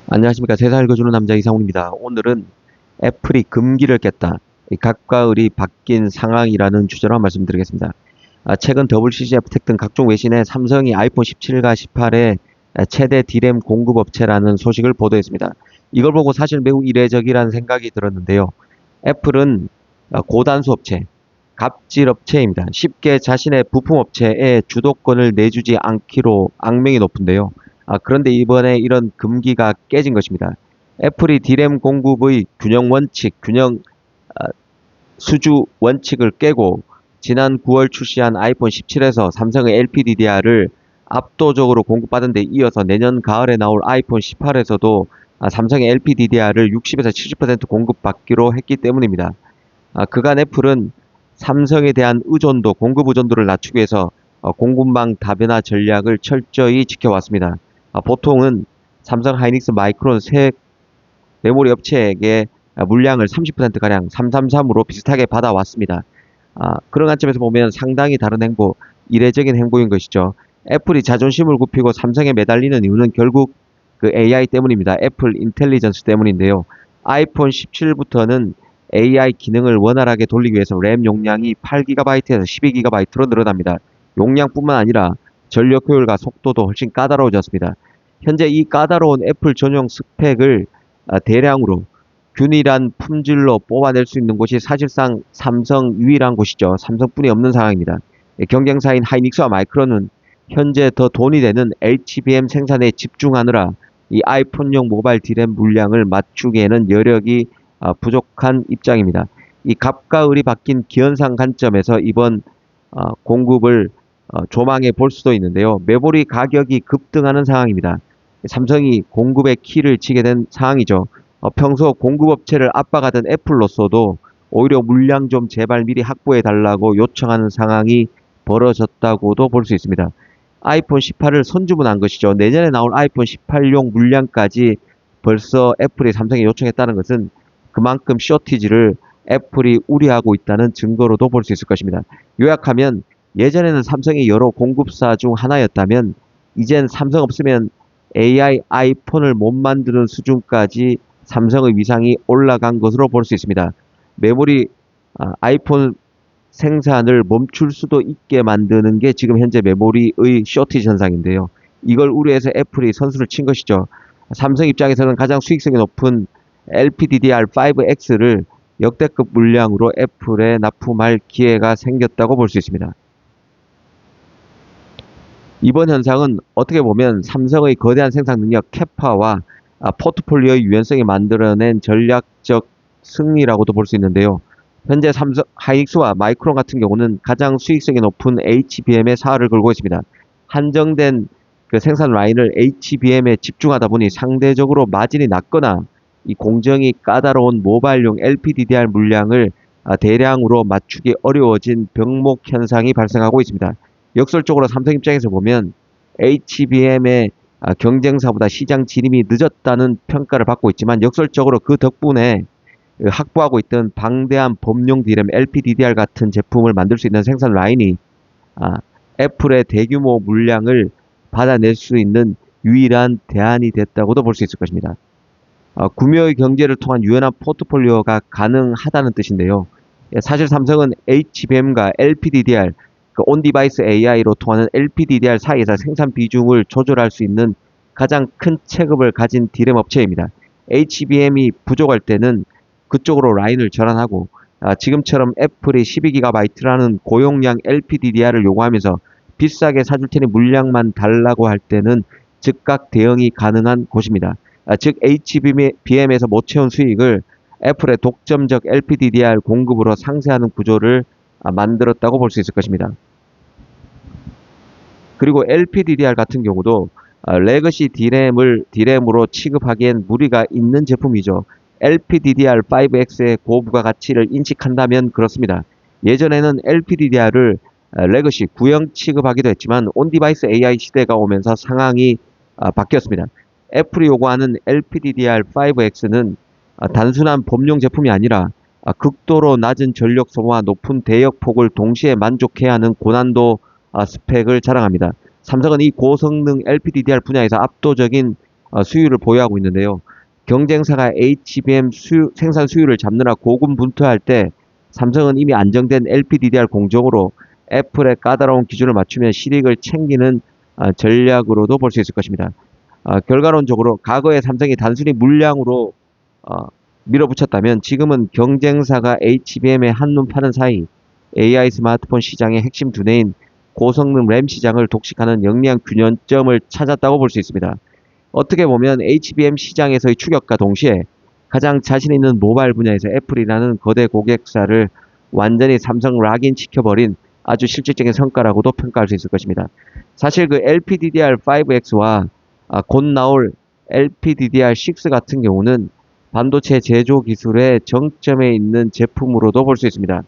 안녕하십니까. 세상을 읽어주는 남자 이상훈입니다. 오늘은 애플이 금기를 깼다. 이 각과 을이 바뀐 상황이라는 주제로 말씀드리겠습니다. 최근 WCCF 텍 등 각종 외신에 삼성이 아이폰 17과 18의 최대 D램 공급업체라는 소식을 보도했습니다. 이걸 보고 사실 매우 이례적이라는 생각이 들었는데요. 애플은 고단수 업체, 갑질 업체입니다. 쉽게 자신의 부품업체에 주도권을 내주지 않기로 악명이 높은데요. 그런데 이번에 이런 금기가 깨진 것입니다. 애플이 D램 공급의 균형 원칙, 아, 수주 원칙을 깨고 지난 9월 출시한 아이폰 17에서 삼성의 LPDDR을 압도적으로 공급받은 데 이어서 내년 가을에 나올 아이폰 18에서도 삼성의 LPDDR을 60에서 70% 공급받기로 했기 때문입니다. 그간 애플은 삼성에 대한 의존도, 공급 의존도를 낮추기 위해서 공급망 다변화 전략을 철저히 지켜왔습니다. 보통은 삼성 하이닉스 마이크론 세 메모리 업체에게 물량을 30%가량 333으로 비슷하게 받아왔습니다. 그런 관점에서 보면 상당히 다른 행보, 이례적인 행보인 것이죠. 애플이 자존심을 굽히고 삼성에 매달리는 이유는 결국 그 AI 때문입니다. 애플 인텔리전스 때문인데요. 아이폰 17부터는 AI 기능을 원활하게 돌리기 위해서 램 용량이 8GB에서 12GB로 늘어납니다. 용량뿐만 아니라 전력 효율과 속도도 훨씬 까다로워졌습니다. 현재 이 까다로운 애플 전용 스펙을 대량으로 균일한 품질로 뽑아낼 수 있는 곳이 사실상 삼성 유일한 곳이죠. 삼성뿐이 없는 상황입니다. 경쟁사인 하이닉스와 마이크론은 현재 더 돈이 되는 HBM 생산에 집중하느라 이 아이폰용 모바일 D램 물량을 맞추기에는 여력이 부족한 입장입니다. 이 갑과 을이 바뀐 기현상 관점에서 이번 공급을 조망해 볼 수도 있는데요. 메모리 가격이 급등하는 상황입니다. 삼성이 공급의 키를 쥐게 된 상황이죠. 평소 공급업체를 압박하던 애플로서도 오히려 물량 좀 제발 미리 확보해 달라고 요청하는 상황이 벌어졌다고도 볼 수 있습니다. 아이폰 18을 선주문한 것이죠. 내년에 나올 아이폰 18용 물량까지 벌써 애플이 삼성에 요청했다는 것은 그만큼 쇼티지를 애플이 우려하고 있다는 증거로도 볼 수 있을 것입니다. 요약하면 예전에는 삼성이 여러 공급사 중 하나였다면 이젠 삼성 없으면 AI 아이폰을 못 만드는 수준까지 삼성의 위상이 올라간 것으로 볼 수 있습니다. 메모리 아이폰 생산을 멈출 수도 있게 만드는 게 지금 현재 메모리의 쇼티지 현상인데요. 이걸 우려해서 애플이 선수를 친 것이죠. 삼성 입장에서는 가장 수익성이 높은 LPDDR5X를 역대급 물량으로 애플에 납품할 기회가 생겼다고 볼 수 있습니다. 이번 현상은 어떻게 보면 삼성의 거대한 생산 능력 캐파와 포트폴리오의 유연성이 만들어낸 전략적 승리라고도 볼 수 있는데요. 현재 삼성 하이닉스와 마이크론 같은 경우는 가장 수익성이 높은 HBM의 사활을 걸고 있습니다. 한정된 그 생산 라인을 HBM에 집중하다 보니 상대적으로 마진이 낮거나 이 공정이 까다로운 모바일용 LPDDR 물량을 대량으로 맞추기 어려워진 병목 현상이 발생하고 있습니다. 역설적으로 삼성 입장에서 보면 HBM의 경쟁사보다 시장 진입이 늦었다는 평가를 받고 있지만 역설적으로 그 덕분에 확보하고 있던 방대한 범용 D램 LPDDR 같은 제품을 만들 수 있는 생산 라인이 애플의 대규모 물량을 받아낼 수 있는 유일한 대안이 됐다고도 볼 수 있을 것입니다. 구매의 경제를 통한 유연한 포트폴리오가 가능하다는 뜻인데요. 사실 삼성은 HBM과 LPDDR, 그 온디바이스 AI로 통하는 LPDDR 사이에서 생산 비중을 조절할 수 있는 가장 큰 체급을 가진 D램 업체입니다. HBM이 부족할 때는 그쪽으로 라인을 전환하고 지금처럼 애플이 12GB라는 고용량 LPDDR을 요구하면서 비싸게 사줄 테니 물량만 달라고 할 때는 즉각 대응이 가능한 곳입니다. 즉 HBM에서 못 채운 수익을 애플의 독점적 LPDDR 공급으로 상쇄하는 구조를 만들었다고 볼 수 있을 것입니다. 그리고 LPDDR 같은 경우도 레거시 D램으로 취급하기엔 무리가 있는 제품이죠. LPDDR5X의 고부가 가치를 인식한다면 그렇습니다. 예전에는 LPDDR을 레거시 구형 취급하기도 했지만 온디바이스 AI 시대가 오면서 상황이 바뀌었습니다. 애플이 요구하는 LPDDR5X는 단순한 범용 제품이 아니라 극도로 낮은 전력 소모와 높은 대역 폭을 동시에 만족해야 하는 고난도 스펙을 자랑합니다. 삼성은 이 고성능 LPDDR 분야에서 압도적인 수율을 보유하고 있는데요. 경쟁사가 HBM 생산 수율을 잡느라 고군분투할 때 삼성은 이미 안정된 LPDDR 공정으로 애플의 까다로운 기준을 맞추면 실익을 챙기는 전략으로도 볼 수 있을 것입니다. 결과론적으로 과거에 삼성이 단순히 물량으로 밀어붙였다면 지금은 경쟁사가 HBM에 한눈 파는 사이 AI 스마트폰 시장의 핵심 두뇌인 고성능 램 시장을 독식하는 영리한 균형점을 찾았다고 볼 수 있습니다. 어떻게 보면 HBM 시장에서의 추격과 동시에 가장 자신 있는 모바일 분야에서 애플이라는 거대 고객사를 완전히 삼성 락인 시켜버린 아주 실질적인 성과라고도 평가할 수 있을 것입니다. 사실 그 LPDDR5X와 곧 나올 LPDDR6 같은 경우는 반도체 제조 기술의 정점에 있는 제품으로도 볼 수 있습니다.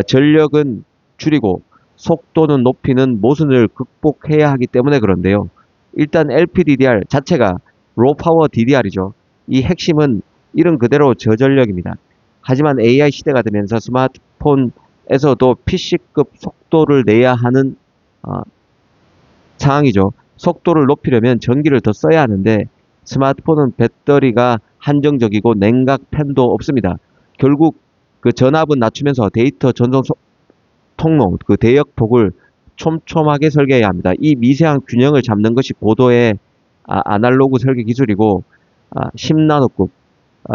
전력은 줄이고 속도는 높이는 모순을 극복해야 하기 때문에 그런데요. 일단 LPDDR 자체가 로우 파워 DDR이죠. 이 핵심은 이런 그대로 저전력입니다. 하지만 AI 시대가 되면서 스마트폰에서도 PC급 속도를 내야 하는 상황이죠. 속도를 높이려면 전기를 더 써야 하는데 스마트폰은 배터리가 한정적이고 냉각 팬도 없습니다. 결국 그 전압은 낮추면서 데이터 전송 통로, 그 대역폭을 촘촘하게 설계해야 합니다. 이 미세한 균형을 잡는 것이 고도의 아날로그 설계 기술이고 10나노급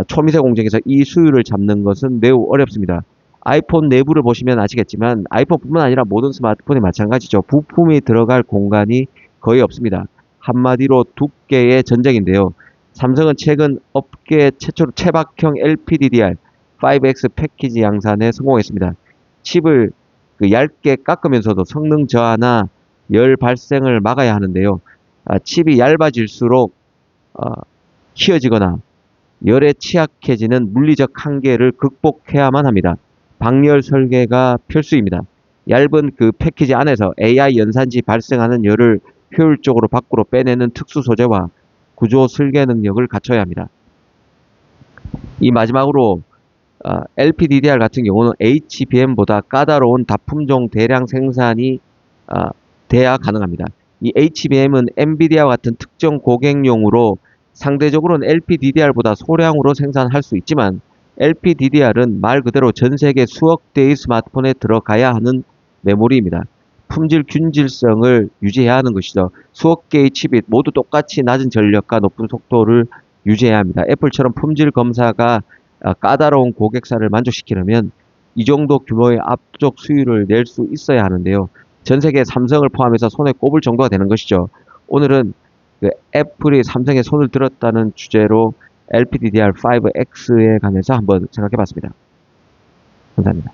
초미세 공정에서 이 수율을 잡는 것은 매우 어렵습니다. 아이폰 내부를 보시면 아시겠지만 아이폰뿐만 아니라 모든 스마트폰이 마찬가지죠. 부품이 들어갈 공간이 거의 없습니다. 한마디로 두께의 전쟁인데요. 삼성은 최근 업계 최초로 체박형 LPDDR5X 패키지 양산에 성공했습니다. 칩을 얇게 깎으면서도 성능 저하나 열 발생을 막아야 하는데요. 칩이 얇아질수록 휘어지거나 열에 취약해지는 물리적 한계를 극복해야만 합니다. 방열 설계가 필수입니다. 얇은 그 패키지 안에서 AI 연산시 발생하는 열을 효율적으로 밖으로 빼내는 특수 소재와 구조 설계 능력을 갖춰야 합니다. 이 마지막으로 LPDDR 같은 경우는 HBM보다 까다로운 다품종 대량 생산이 돼야 가능합니다. 이 HBM은 엔비디아와 같은 특정 고객용으로 상대적으로는 LPDDR보다 소량으로 생산할 수 있지만 LPDDR은 말 그대로 전 세계 수억 대의 스마트폰에 들어가야 하는 메모리입니다. 품질 균질성을 유지해야 하는 것이죠. 수억 개의 칩이 모두 똑같이 낮은 전력과 높은 속도를 유지해야 합니다. 애플처럼 품질 검사가 까다로운 고객사를 만족시키려면 이 정도 규모의 압도적 수율을 낼 수 있어야 하는데요. 전 세계 삼성을 포함해서 손에 꼽을 정도가 되는 것이죠. 오늘은 애플이 삼성에 손을 들었다는 주제로 LPDDR5X에 관해서 한번 생각해 봤습니다. 감사합니다.